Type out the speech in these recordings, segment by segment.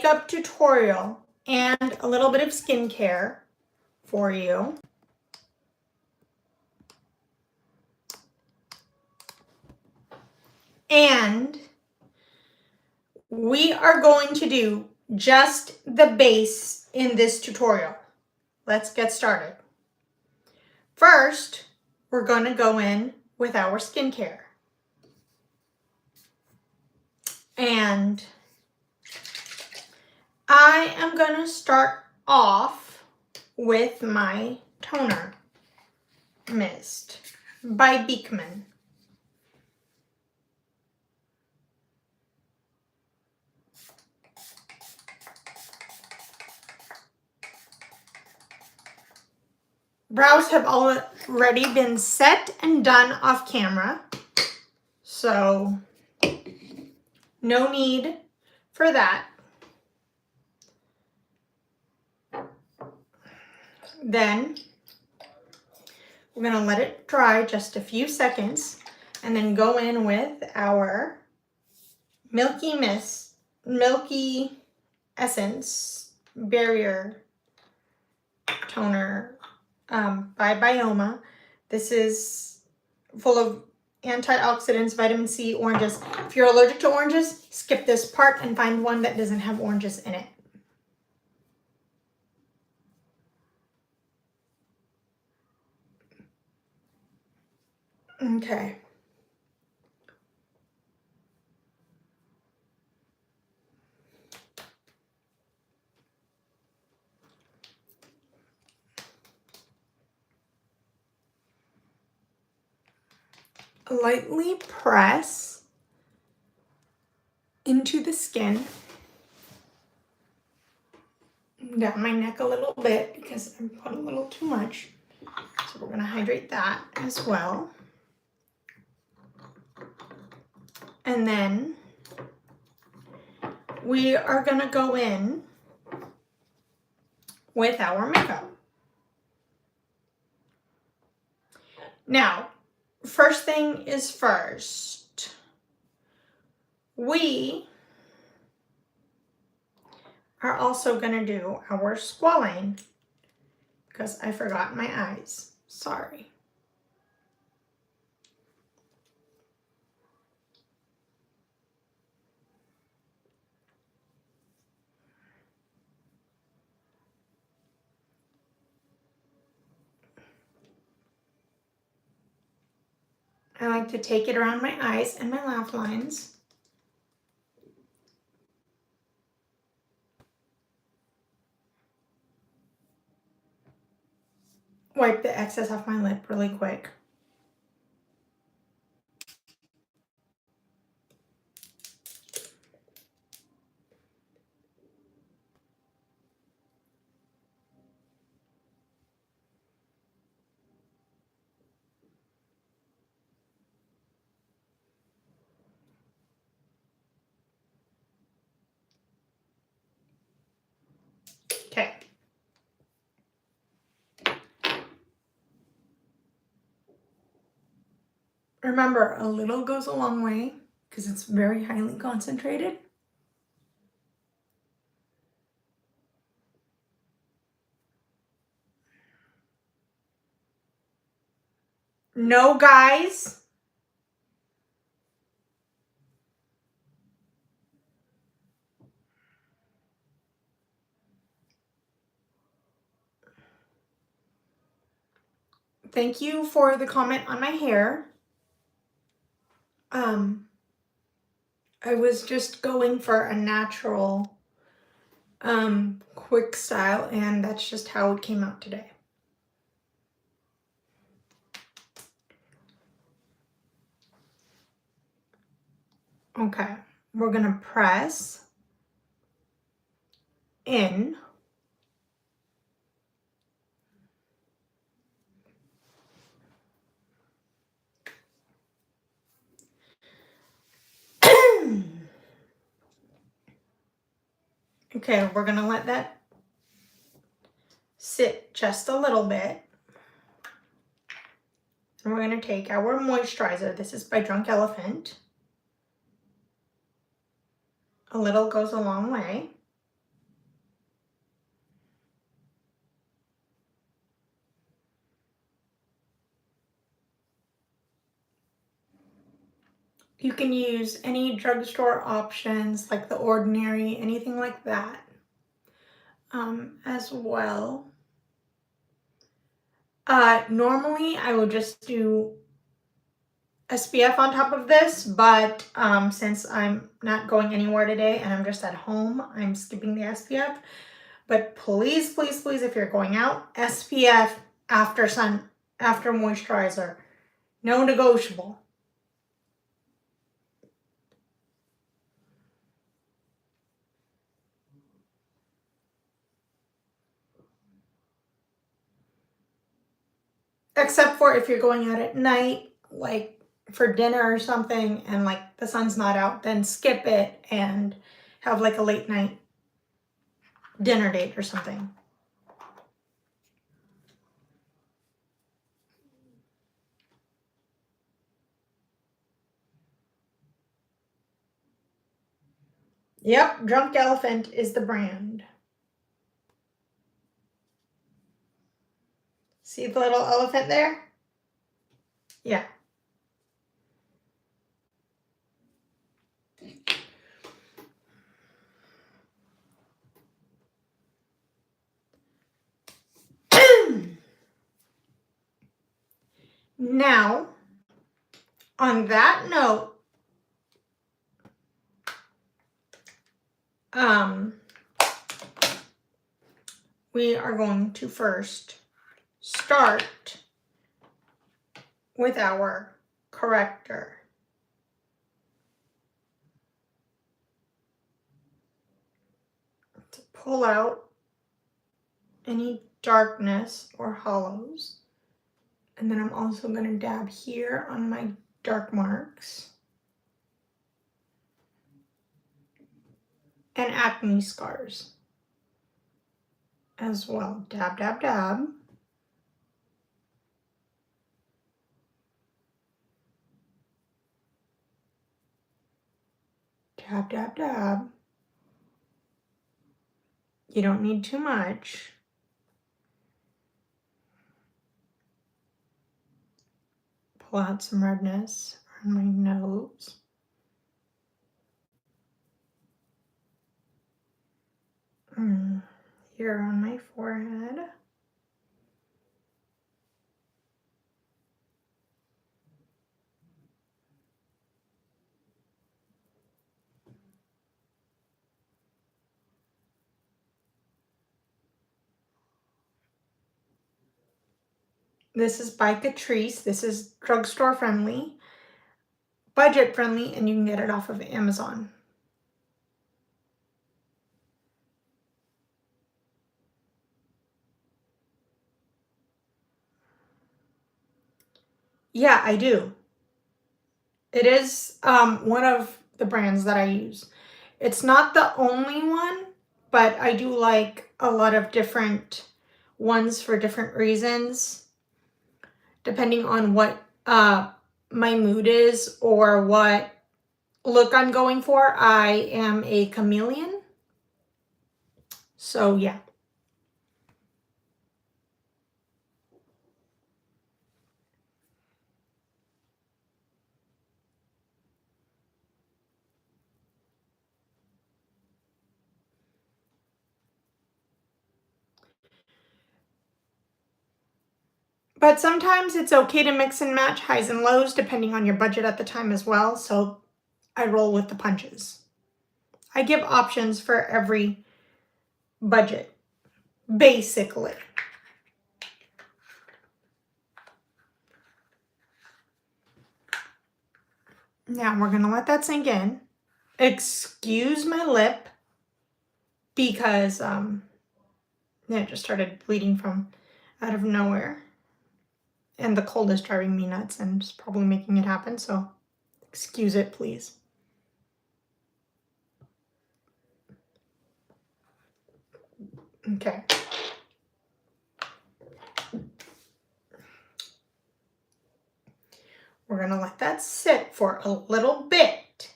makeup tutorial and a little bit of skincare for you. And we are going to do just the base in this tutorial. Let's get started. First, we're going to go in with our skincare. And I am going to start off with my toner mist by Beekman. Brows have already been set and done off camera, so no need for that. Then we're going to let it dry just a few seconds and then go in with our Milky Essence Barrier Toner by Bioma. This is full of antioxidants, vitamin C, oranges. If you're allergic to oranges, skip this part and find one that doesn't have oranges in it. Okay. Lightly press into the skin, down my neck a little bit because I'm putting a little too much. So we're going to hydrate that as well. And then we are going to go in with our makeup. Now, first thing is first. We are also going to do our squalane because I forgot my eyes. Sorry. I like to take it around my eyes and my laugh lines. Wipe the excess off my lip really quick. Okay. Remember, a little goes a long way because it's very highly concentrated. No, guys. Thank you for the comment on my hair. I was just going for a natural, quick style, and that's just how it came out today. Okay, we're gonna press in. Okay, we're gonna let that sit just a little bit. And we're gonna take our moisturizer. This is by Drunk Elephant. A little goes a long way. You can use any drugstore options like The Ordinary, anything like that as well. Normally I would just do SPF on top of this, but since I'm not going anywhere today and I'm just at home, I'm skipping the SPF. But please, please, please, if you're going out, SPF after moisturizer. No negotiable. Except for if you're going out at night, like for dinner or something, and like the sun's not out, then skip it and have like a late night dinner date or something. Yep, Drunk Elephant is the brand. See the little elephant there? Yeah. Now, on that note, we are going to first start with our corrector. To pull out any darkness or hollows. And then I'm also going to dab here on my dark marks and acne scars as well. Dab, dab, dab. Dab, dab, dab. You don't need too much. Pull out some redness on my nose. Here on my forehead. This is by Catrice. This is drugstore friendly, budget friendly, and you can get it off of Amazon. Yeah, I do. It is one of the brands that I use. It's not the only one, but I do like a lot of different ones for different reasons, depending on what my mood is or what look I'm going for. I am a chameleon. So yeah. But sometimes it's okay to mix and match highs and lows depending on your budget at the time as well. So I roll with the punches. I give options for every budget, basically. Now we're gonna let that sink in. Excuse my lip because it just started bleeding from out of nowhere. And the cold is driving me nuts and it's probably making it happen, so excuse it, please. Okay. We're gonna let that sit for a little bit.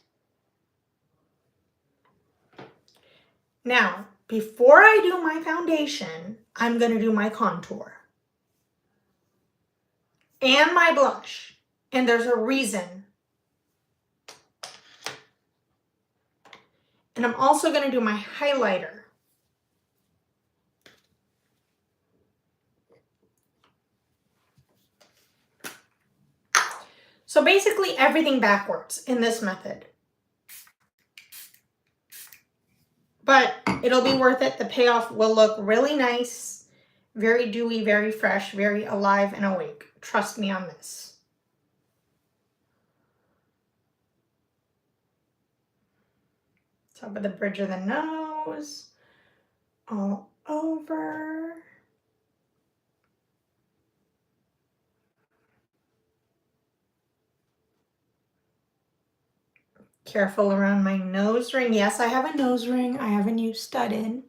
Now, before I do my foundation, I'm gonna do my contour and my blush. And there's a reason And I'm also going to do my highlighter. So basically everything backwards in this method. But it'll be worth it. The payoff will look really nice, very dewy, very fresh, very alive and awake. Trust me on this. Top of the bridge of the nose, all over. Careful around my nose ring. Yes, I have a nose ring. I have a new stud in,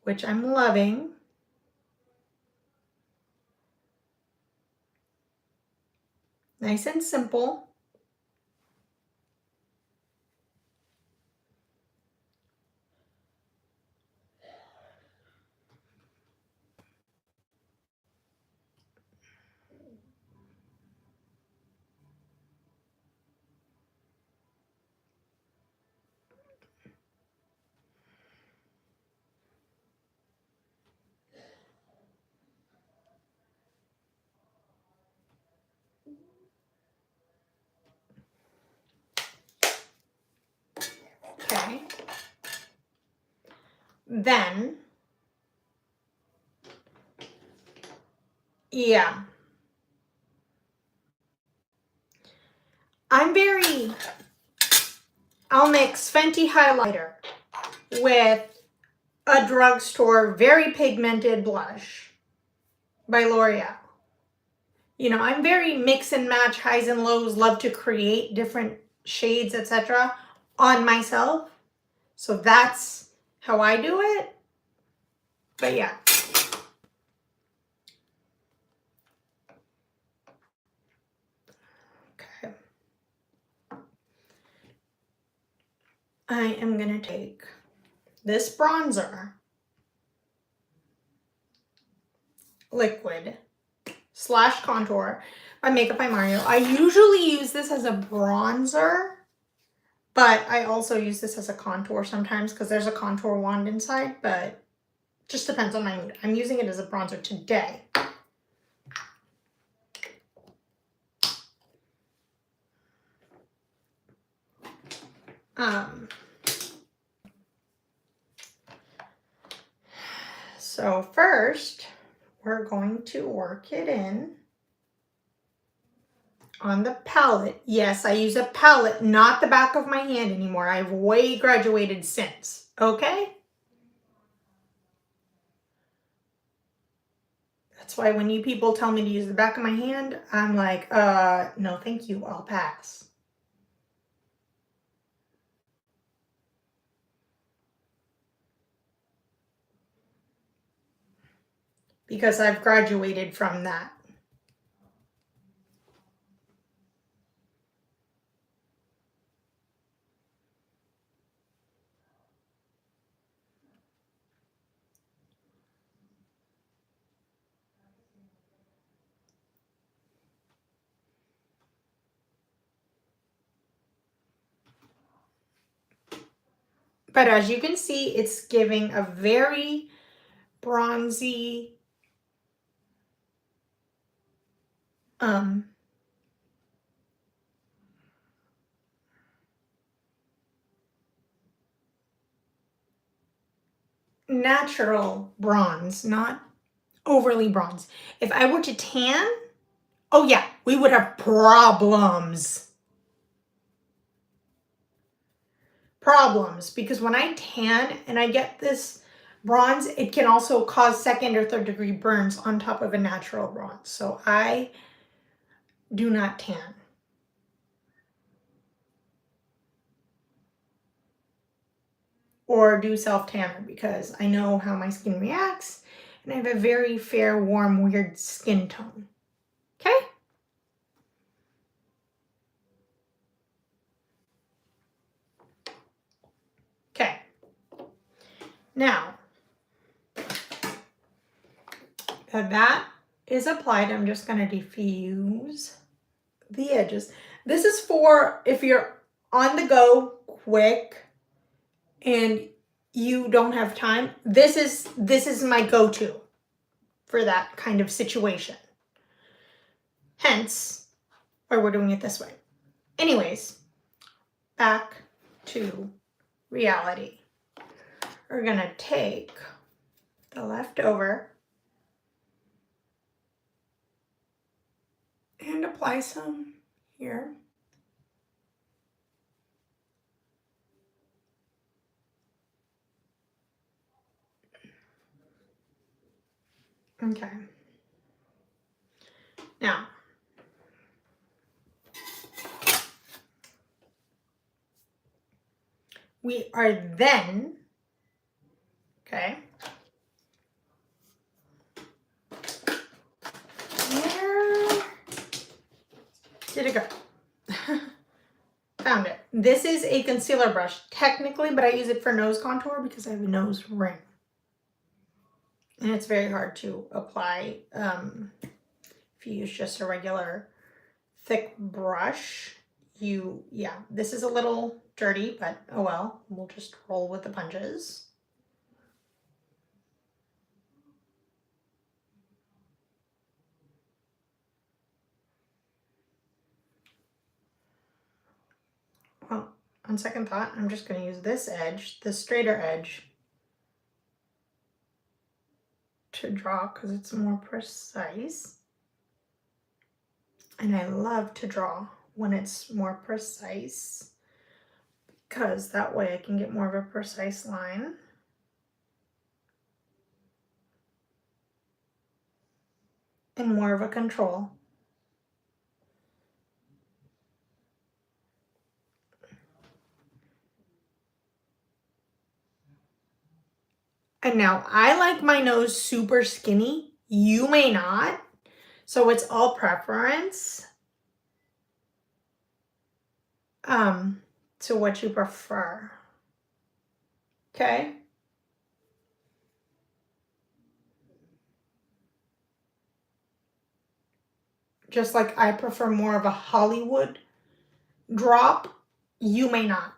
which I'm loving. Nice and simple. Okay. Then, yeah. I'll mix Fenty highlighter with a drugstore very pigmented blush by L'Oreal. You know, I'm very mix and match, highs and lows, love to create different shades, etc. on myself. So that's how I do it. But yeah. Okay. I am going to take this bronzer, liquid, slash contour by Makeup by Mario. I usually use this as a bronzer, but I also use this as a contour sometimes because there's a contour wand inside, but just depends on my mood. I'm using it as a bronzer today. So first, we're going to work it in on the palette. Yes, I use a palette, not the back of my hand anymore. I've way graduated since, okay? That's why when you people tell me to use the back of my hand, I'm like, no, thank you, I'll pass. Because I've graduated from that. But as you can see, it's giving a very bronzy, natural bronze, not overly bronze. If I were to tan, oh yeah, we would have problems. Because when I tan and I get this bronze, it can also cause second or third degree burns on top of a natural bronze. So I do not tan. Or do self-tanner because I know how my skin reacts and I have a very fair, warm, weird skin tone. Okay? Okay. Now, that is applied, I'm just going to diffuse the edges. This is for if you're on the go, quick, and you don't have time, this is my go-to for that kind of situation. Hence why we're doing it this way. Anyways, back to reality. We're gonna take the leftover and apply some here. Okay. Now, we are then, okay, where did it go? Found it. This is a concealer brush, technically, but I use it for nose contour because I have a nose ring. And it's very hard to apply if you use just a regular thick brush. Yeah, this is a little dirty, but oh well, we'll just roll with the punches. Well, on second thought, I'm just going to use this edge, the straighter edge, to draw because it's more precise. And I love to draw when it's more precise because that way I can get more of a precise line. And more of a control. And now I like my nose super skinny. You may not. So it's all preference to what you prefer. Okay? Just like I prefer more of a Hollywood drop, you may not.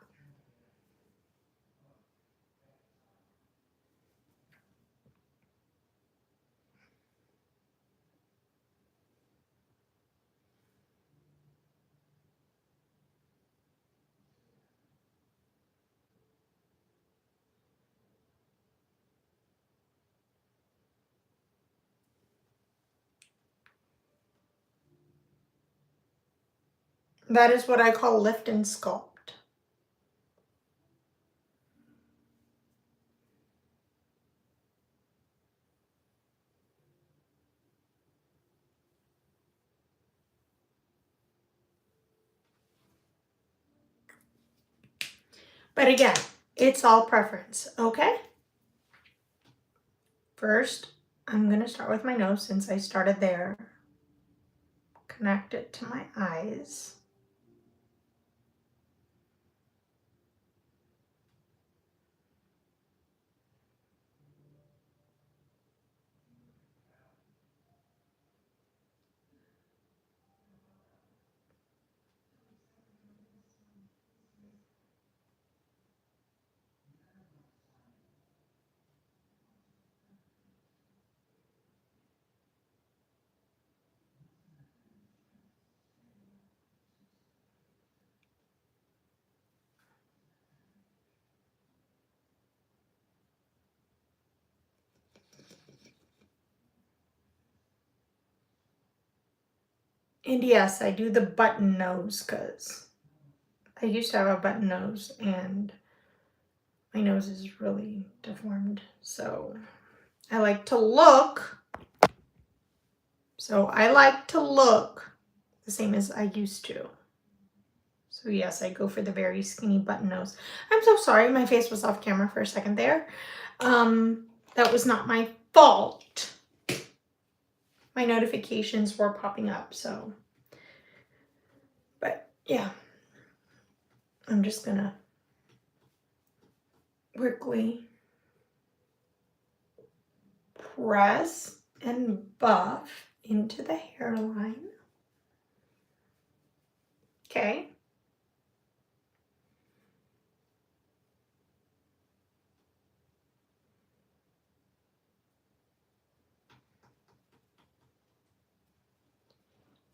That is what I call lift and sculpt. But again, it's all preference, okay? First, I'm going to start with my nose since I started there. Connect it to my eyes. And yes, I do the button nose because I used to have a button nose and my nose is really deformed. So I like to look. The same as I used to. So yes, I go for the very skinny button nose. I'm so sorry, my face was off camera for a second there. That was not my fault. My notifications were popping up, so. But yeah, I'm just gonna quickly press and buff into the hairline. Okay.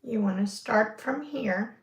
You want to start from here.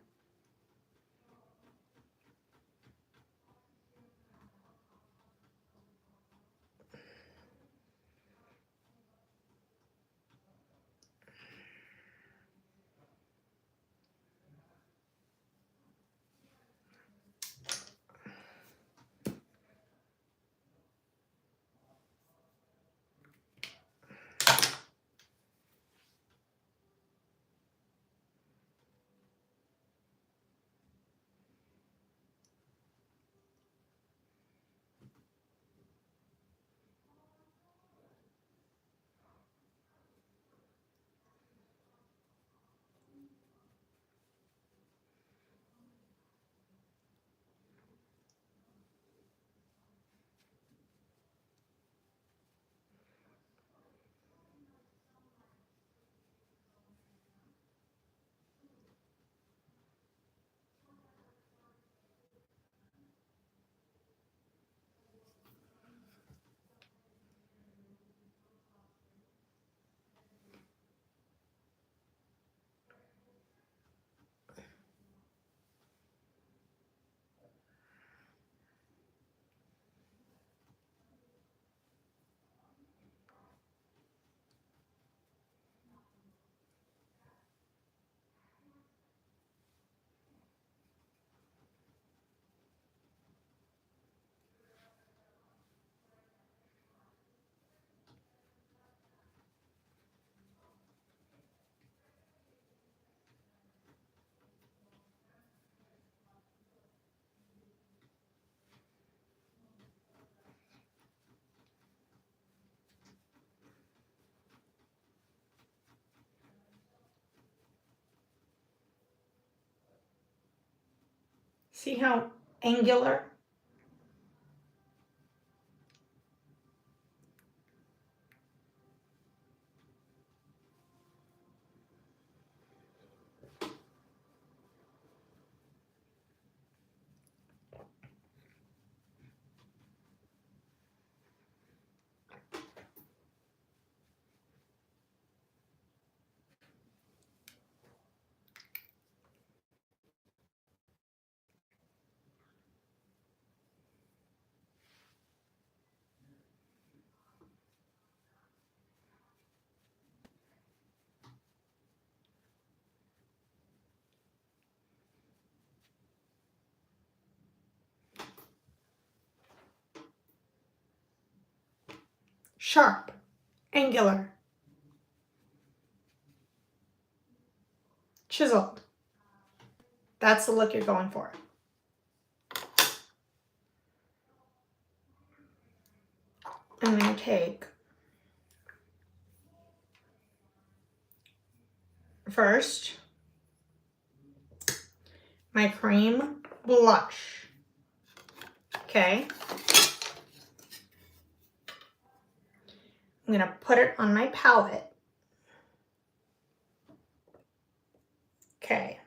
See how angular? Sharp, angular, chiseled. That's the look you're going for. I'm going to take first my cream blush. Okay. I'm going to put it on my palette. Okay.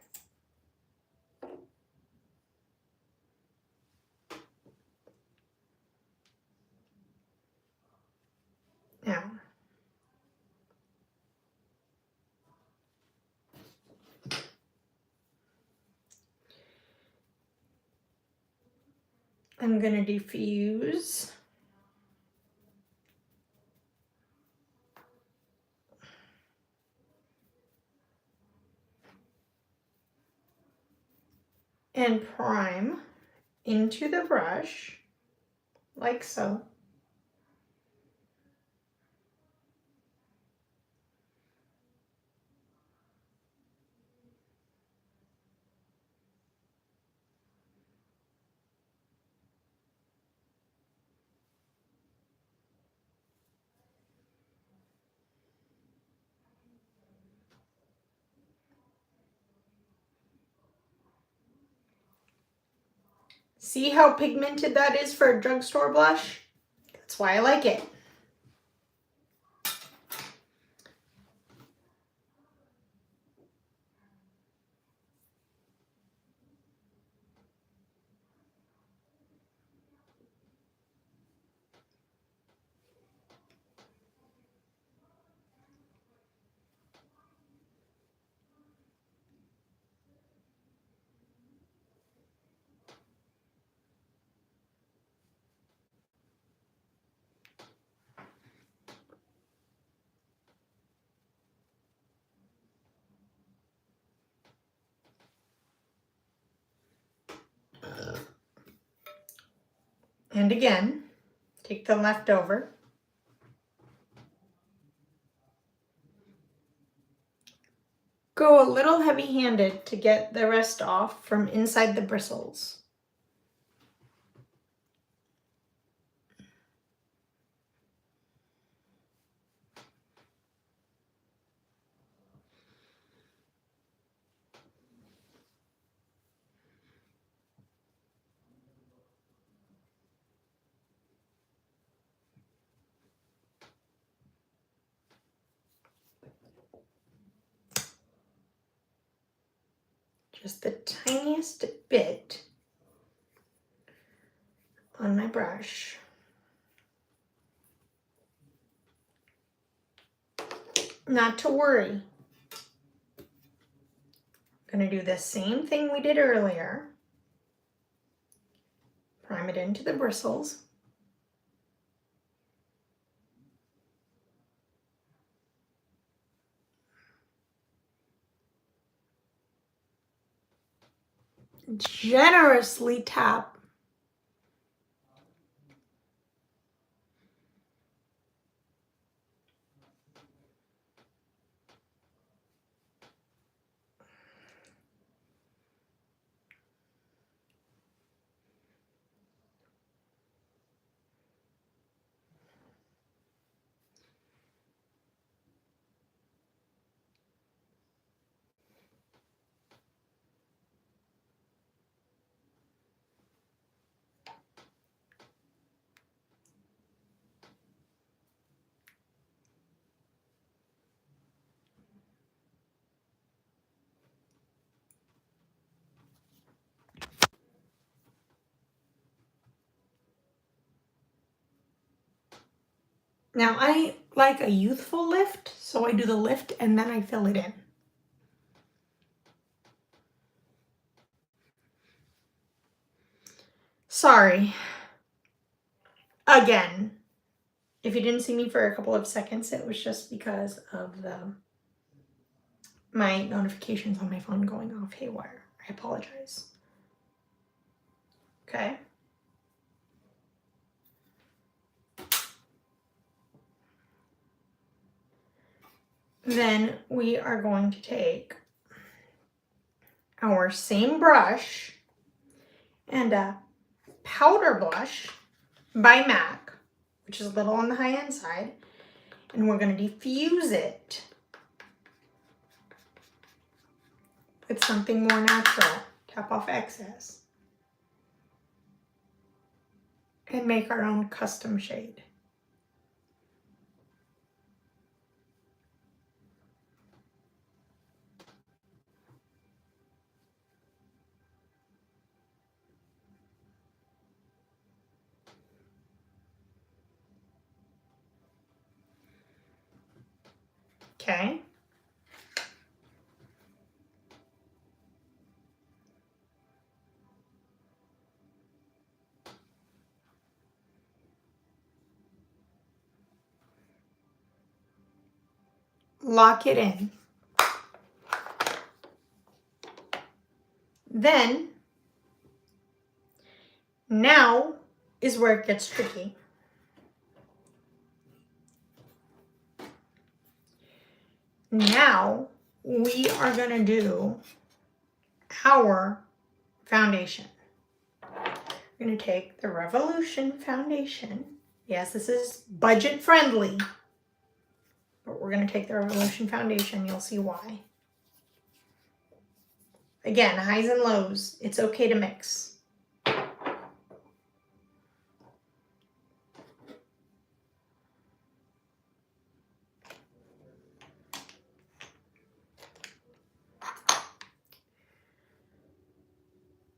Now, I'm going to diffuse. And prime into the brush, like so. See how pigmented that is for a drugstore blush? That's why I like it. And again, take the leftover. Go a little heavy-handed to get the rest off from inside the bristles. Just the tiniest bit on my brush. Not to worry. I'm going to do the same thing we did earlier. Prime it into the bristles. Generously tap. Now I like a youthful lift, so I do the lift and then I fill it in. Sorry. Again, if you didn't see me for a couple of seconds, it was just because of my notifications on my phone going off haywire. I apologize. Okay. Then we are going to take our same brush and a powder blush by MAC, which is a little on the high end side, and we're going to diffuse it with something more natural. Tap off excess and make our own custom shade. Okay. Lock it in. Then, now is where it gets tricky. Now we are going to do our foundation. We're going to take the Revolution foundation. Yes, this is budget friendly, but we're going to take the Revolution foundation. You'll see why. Again, highs and lows. It's okay to mix.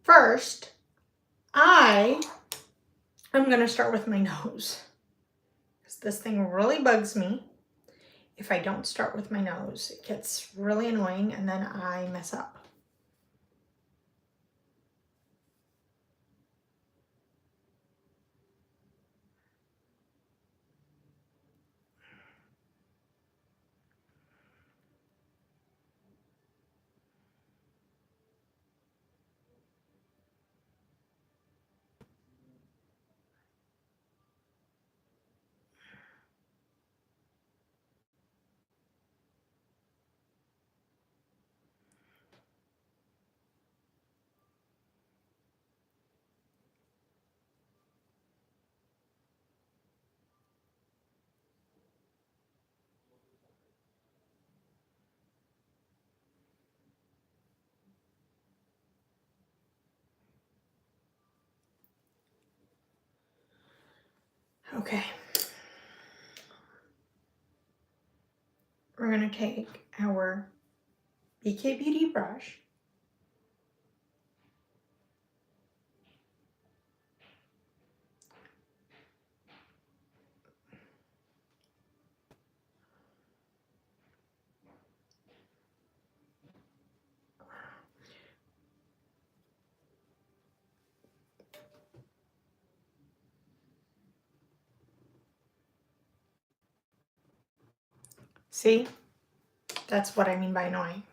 First, I am going to start with my nose, because this thing really bugs me. If I don't start with my nose, it gets really annoying and then I mess up. Okay. We're going to take our BK Beauty brush. See? That's what I mean by annoying.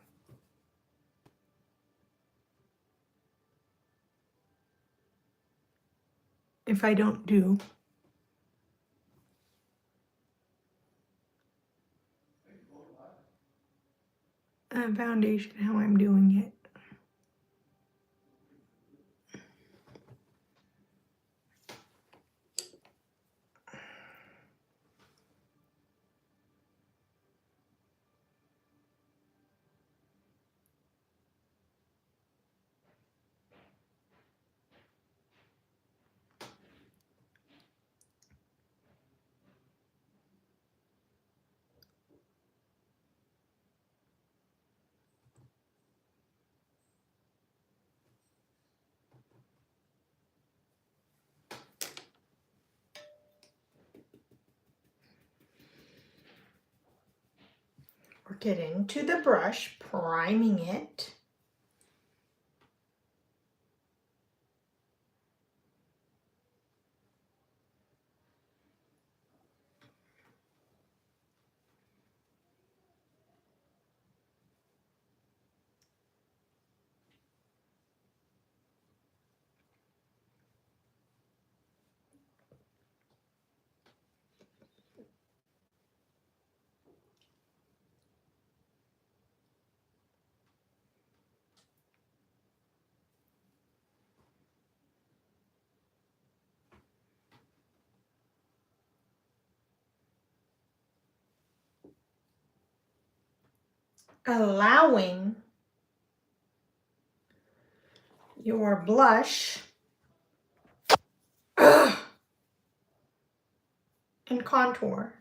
If I don't do a foundation how I'm doing it. We're getting to the brush, priming it. Allowing your blush and contour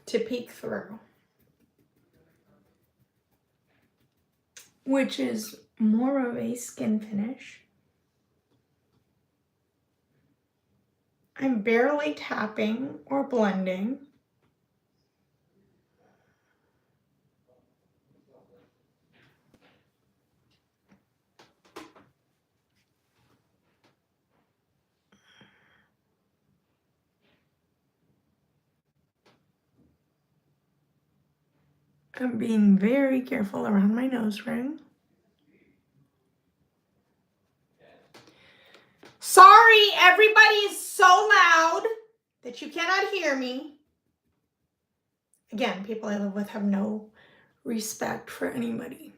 to peek through, which is more of a skin finish. I'm barely tapping or blending. I'm being very careful around my nose ring. Sorry, everybody is so loud that you cannot hear me. Again, people I live with have no respect for anybody.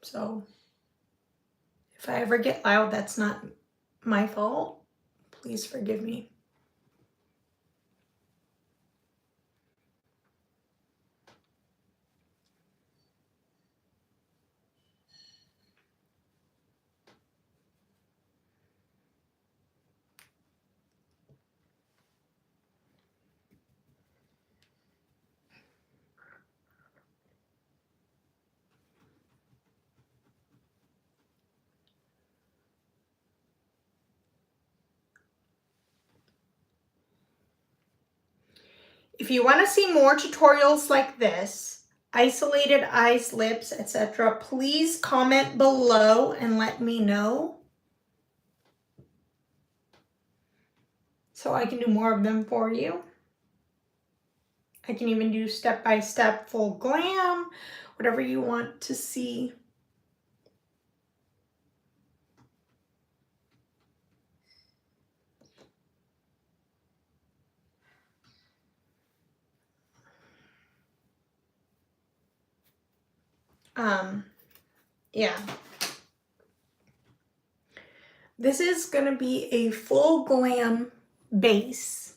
So if I ever get loud, that's not my fault. Please forgive me. If you want to see more tutorials like this, isolated eyes, lips, etc., please comment below and let me know so I can do more of them for you. I can even do step-by-step full glam, whatever you want to see. Yeah. This is going to be a full glam base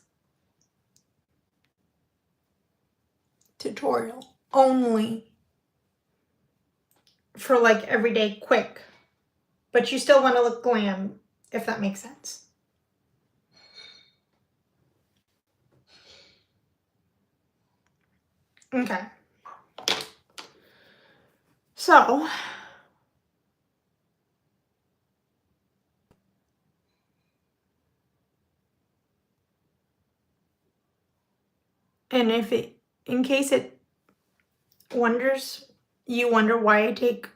tutorial only for like everyday quick, but you still want to look glam, if that makes sense. Okay. So, and if it, in case it you wonder why I take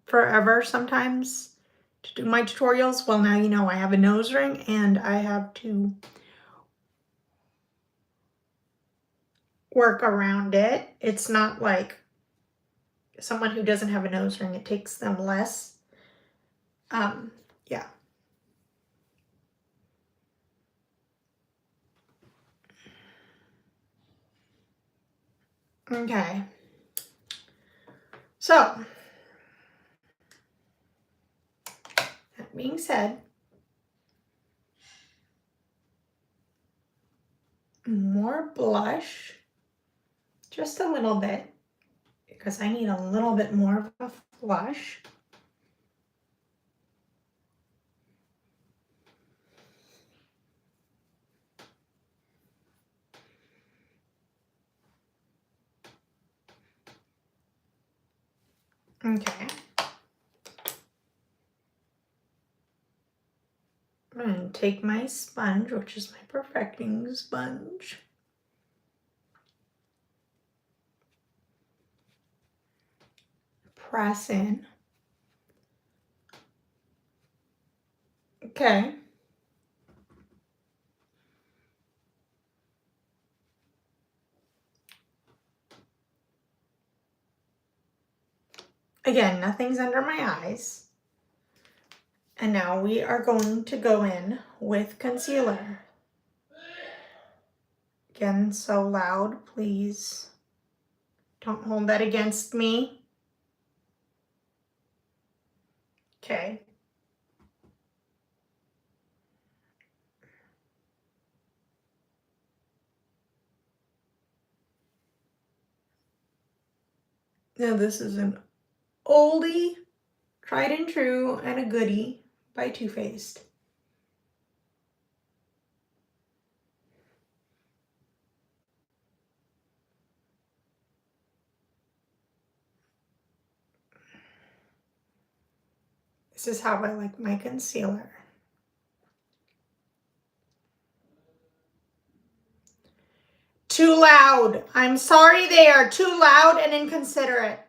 forever sometimes to do my tutorials, well, now you know I have a nose ring and I have to work around it. It's not like someone who doesn't have a nose ring, it takes them less. Yeah. Okay. So, that being said, more blush, just a little bit, because I need a little bit more of a flush. Okay. I'm going to take my sponge, which is my perfecting sponge. Press in. Okay. Again, nothing's under my eyes. And now we are going to go in with concealer. Again, so loud, please. Don't hold that against me. Okay. Now this is an oldie, tried and true, and a goodie by Too Faced. This is how I like my concealer. Too loud. I'm sorry, they are too loud and inconsiderate.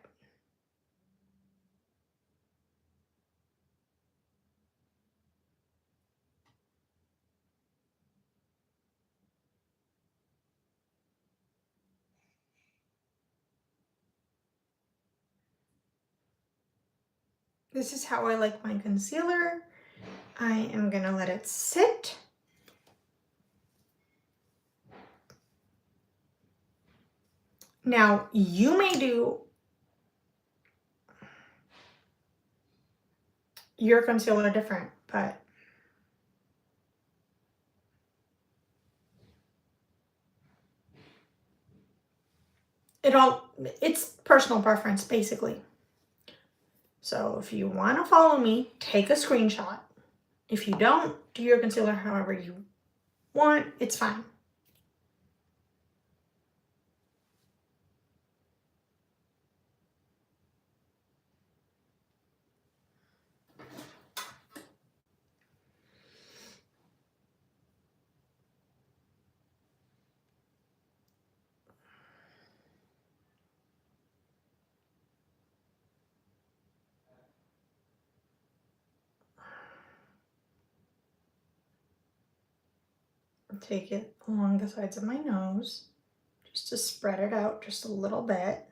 This is how I like my concealer. I am gonna let it sit. Now, you may do your concealer different, but it's personal preference, basically. So if you want to follow me, take a screenshot. If you don't, do your concealer however you want. It's fine. Take it along the sides of my nose, just to spread it out just a little bit.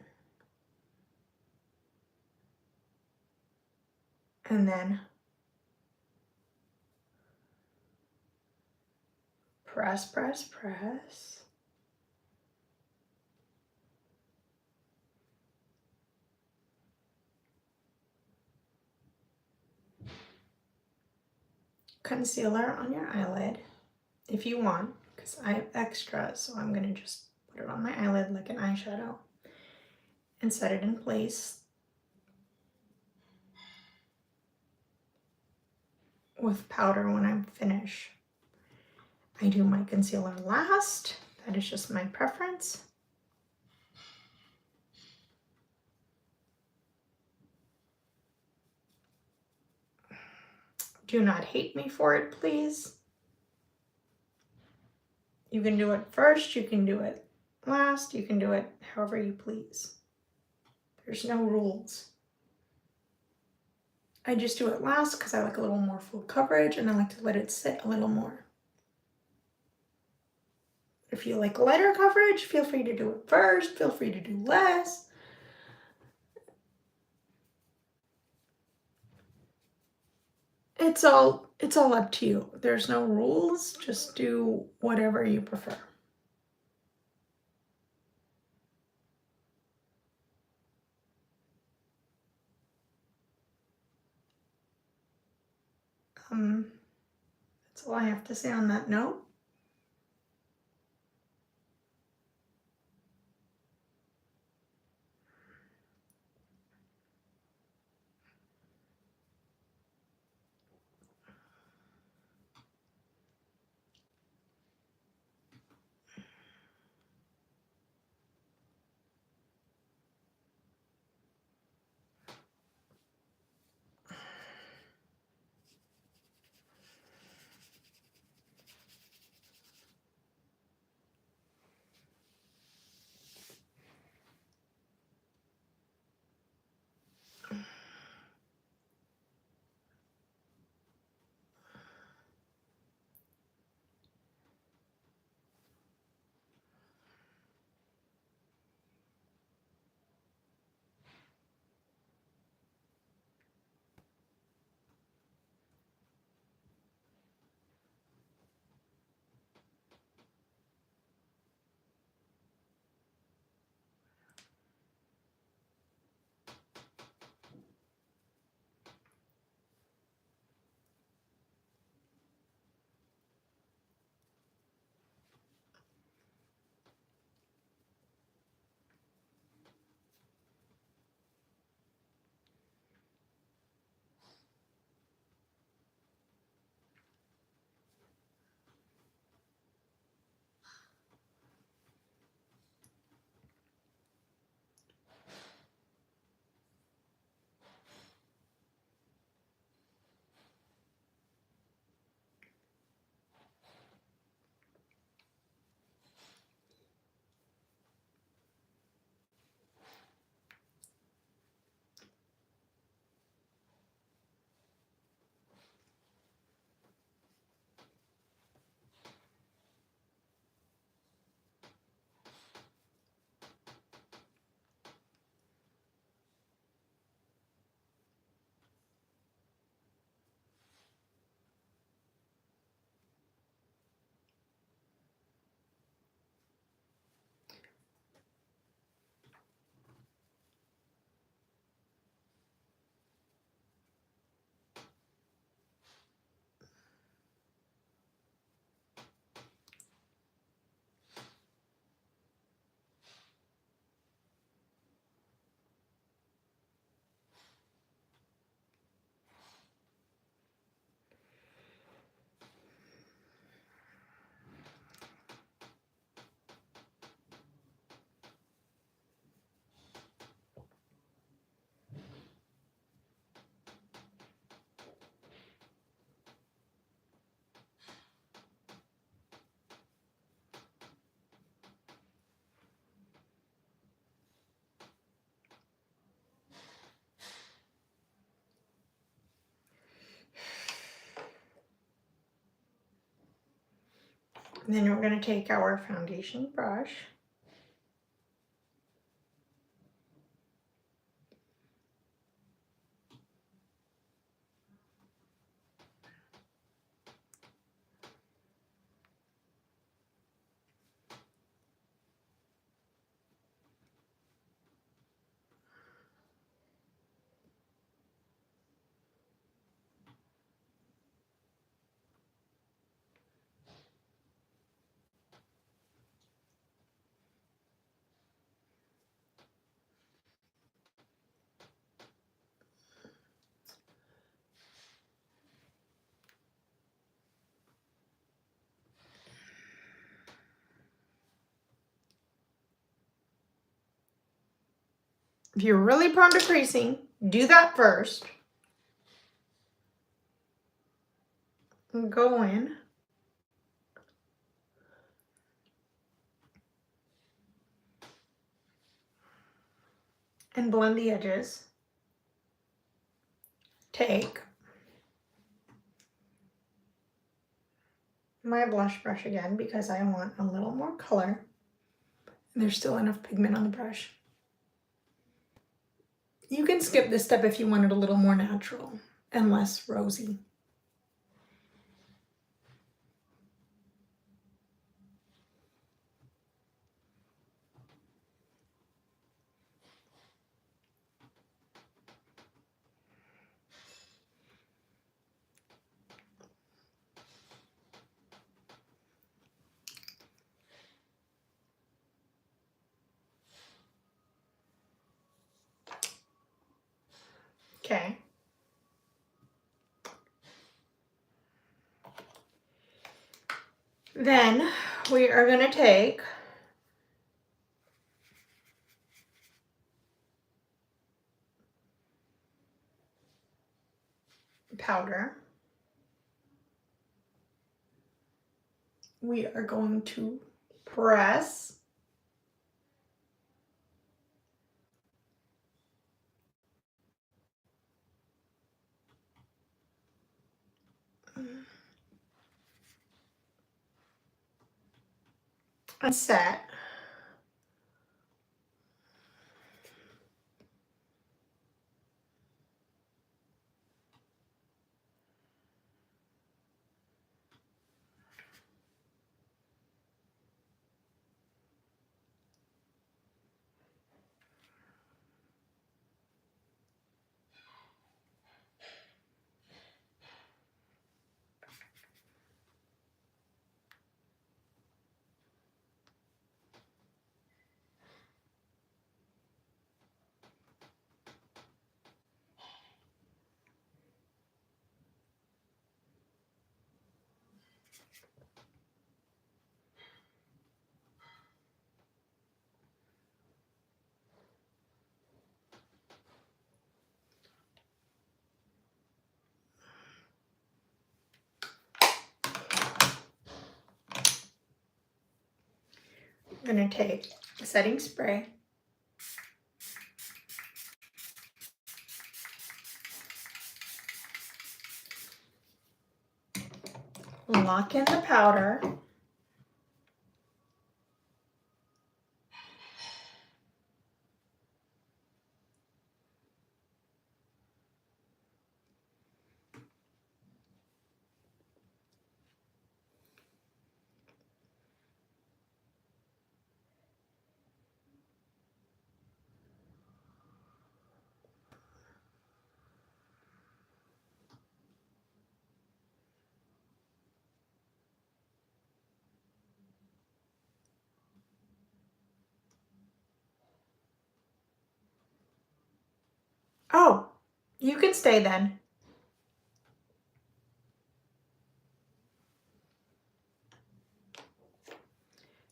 And then press, press, press. concealer on your eyelid if you want, because I have extra, so I'm going to just put it on my eyelid like an eyeshadow and set it in place with powder when I'm finished. I do my concealer last. That is just my preference. Do not hate me for it, please. You can do it first, you can do it last, you can do it however you please. There's no rules. I just do it last because I like a little more full coverage and I like to let it sit a little more. If you like lighter coverage, feel free to do it first, feel free to do less. It's all up to you. There's no rules, just do whatever you prefer. That's all I have to say on that note. And then we're going to take our foundation brush If you're really prone to creasing, do that first. And go in. And blend the edges. Take my blush brush again because I want a little more color. There's still enough pigment on the brush. You can skip this step if you want it a little more natural and less rosy. Okay. Then we are going to take powder. We are going to press and set. I'm going to take a setting spray. Lock in the powder. Oh, you can stay then.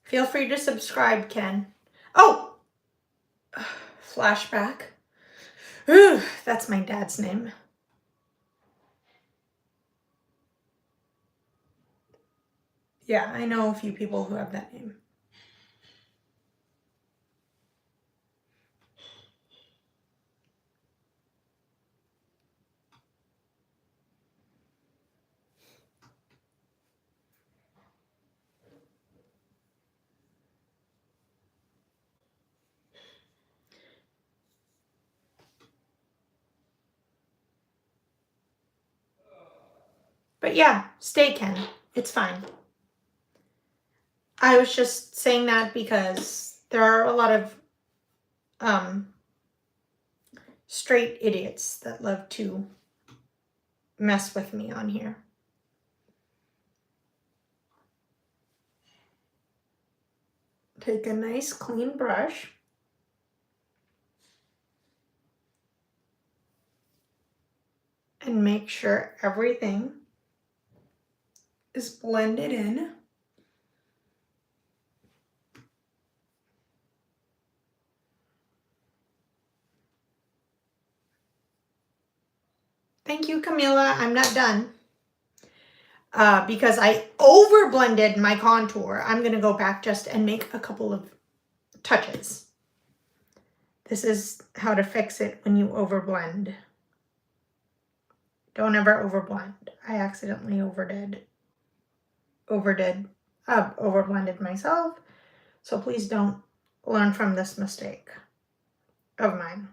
Feel free to subscribe, Ken. Oh, flashback. Ooh, that's my dad's name. Yeah, I know a few people who have that name. But yeah, stay, Ken. It's fine. I was just saying that because there are a lot of straight idiots that love to mess with me on here. Take a nice clean brush. And make sure everything is blended in. Thank you, Camila. I'm not done. Because I over blended my contour, I'm going to go back just and make a couple of touches. This is how to fix it when you over blend. Don't ever over blend. I accidentally over blended myself. So please don't learn from this mistake of mine.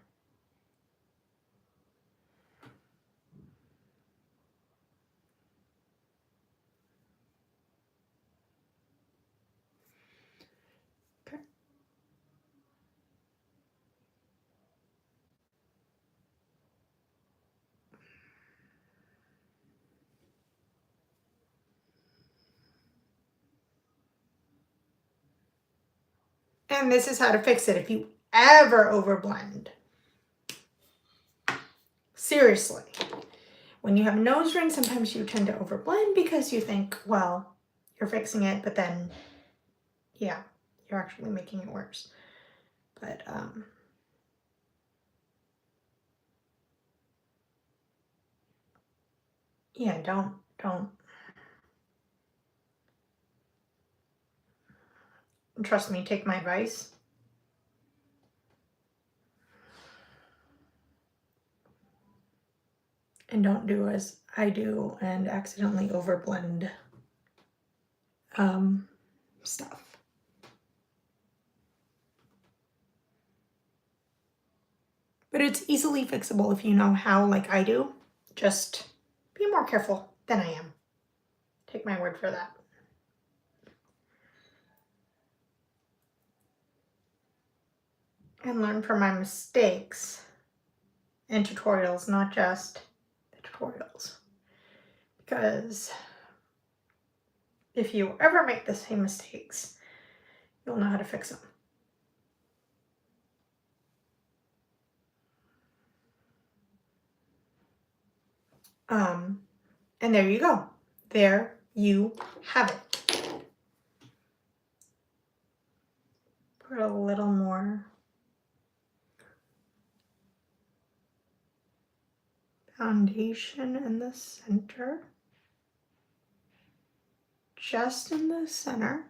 Okay. And this is how to fix it if you ever over blend. Seriously. When you have a nose ring, sometimes you tend to overblend because you think, well, you're fixing it, but then, yeah, you're actually making it worse. But, yeah, don't. Trust me, take my advice. And don't do as I do and accidentally overblend stuff. But it's easily fixable if you know how, like I do. Just be more careful than I am. Take my word for that. And learn from my mistakes in tutorials, not just the tutorials. Because if you ever make the same mistakes, you'll know how to fix them. And there you go. There you have it. Put a little more foundation in the center. Just in the center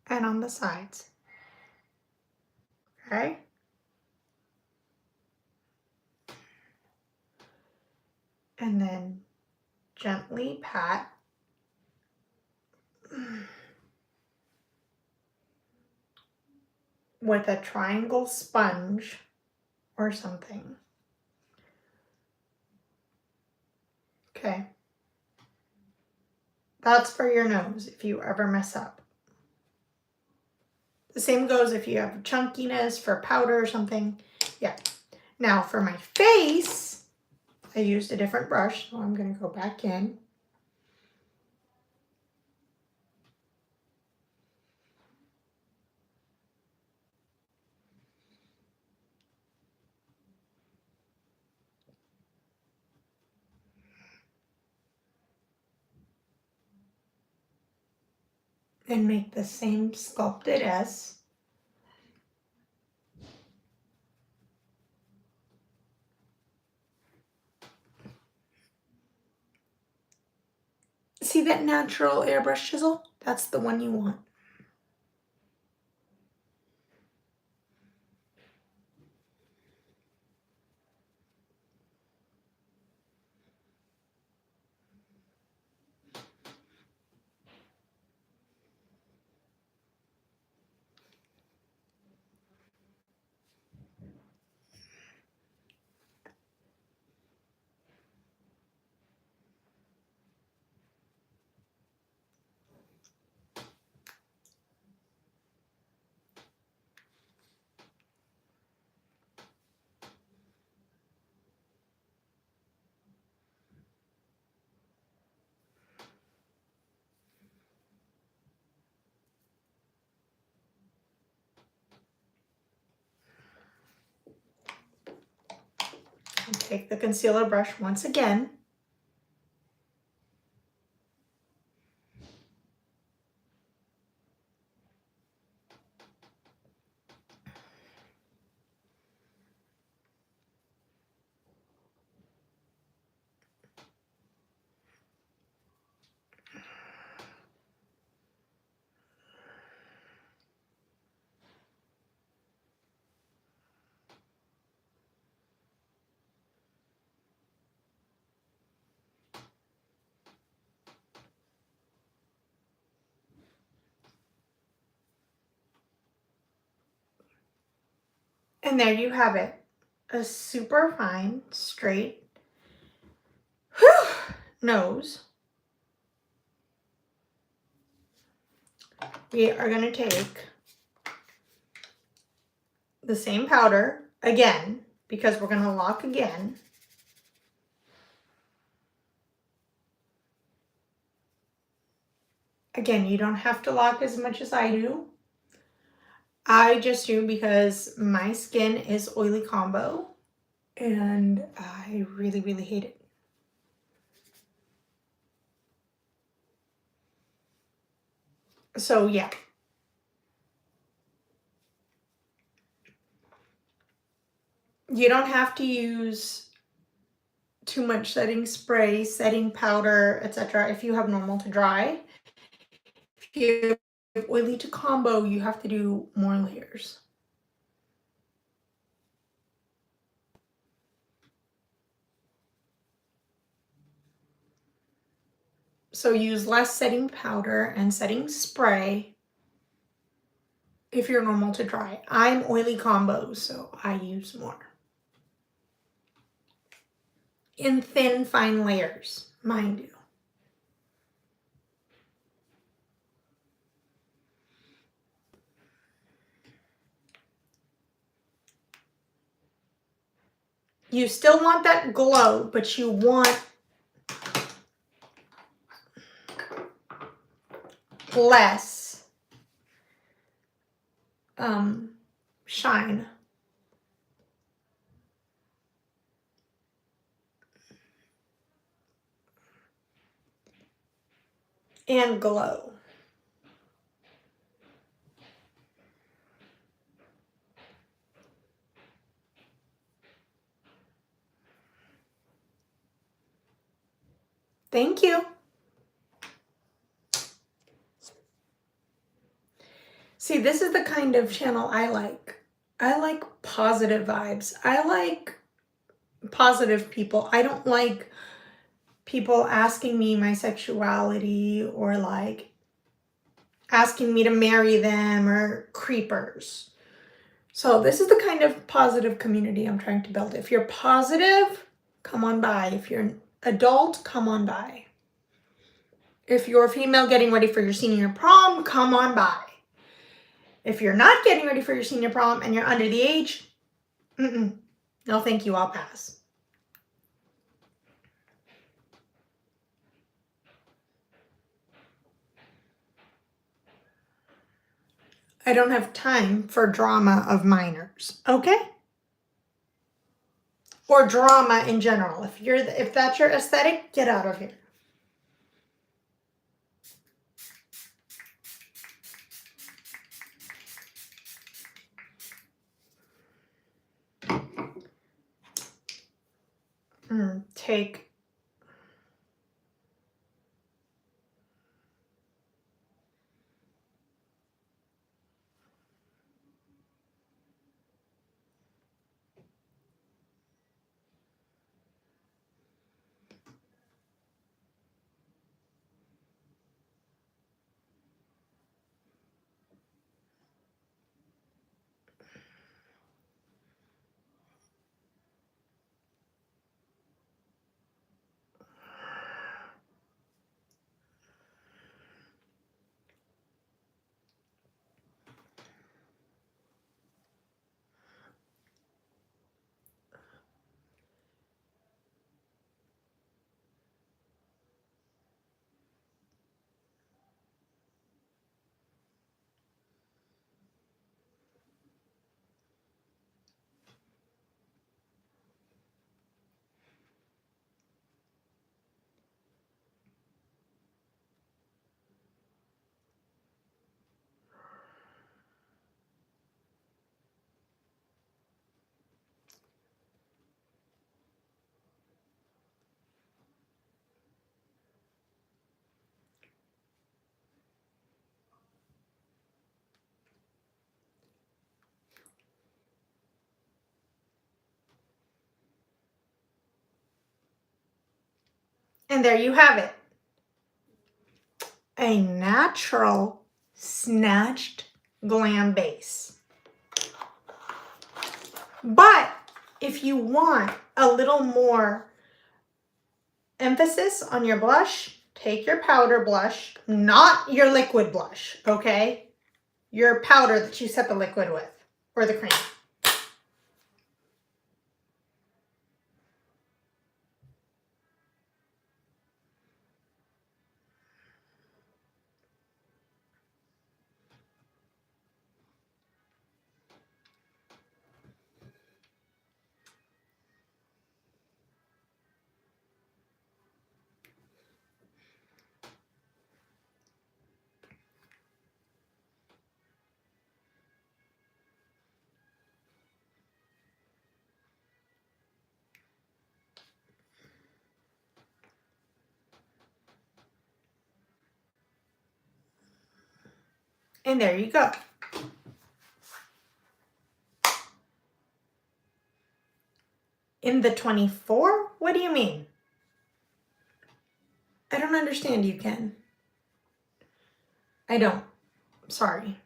and on the sides. Okay? And then gently pat with a triangle sponge or something. Okay. That's for your nose if you ever mess up. The same goes if you have chunkiness for powder or something. Yeah. Now for my face, I used a different brush, so I'm going to go back in. And make the same sculpted S. See that natural airbrush chisel? That's the one you want. And take the concealer brush once again. And there you have it. A super fine, straight nose. We are going to take the same powder again, because we're going to lock again. Again, you don't have to lock as much as I do. I just do because my skin is oily combo and I really, really hate it. So yeah. You don't have to use too much setting spray, setting powder, etc. if you have normal to dry. If you have oily to combo, you have to do more layers. So use less setting powder and setting spray if you're normal to dry. I'm oily combo, so I use more. In thin, fine layers, mind you. You still want that glow, but you want less shine. And glow. Thank you. See, this is the kind of channel I like. I like positive vibes. I like positive people. I don't like people asking me my sexuality or like asking me to marry them or creepers. So this is the kind of positive community I'm trying to build. If you're positive, come on by. If you're an adult, come on by. If you're a female getting ready for your senior prom, come on by. If you're not getting ready for your senior prom and you're under the age, no thank you, I'll pass. I don't have time for drama of minors, okay? Or drama in general. If that's your aesthetic, get out of here. Take And there you have it. A natural snatched glam base. But if you want a little more emphasis on your blush, take your powder blush, not your liquid blush, okay? Your powder that you set the liquid with, or the cream. And there you go. In the 24? What do you mean? I don't understand you, Ken. I don't. Sorry.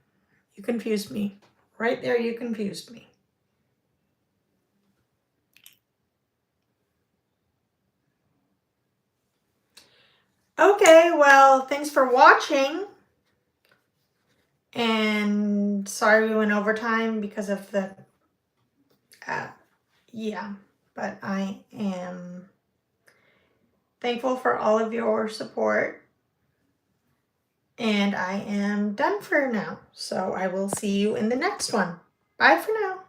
You confused me. Right there, you confused me. Okay, well, thanks for watching. And sorry we went over time because of the, yeah. But I am thankful for all of your support. And I am done for now. So I will see you in the next one. Bye for now.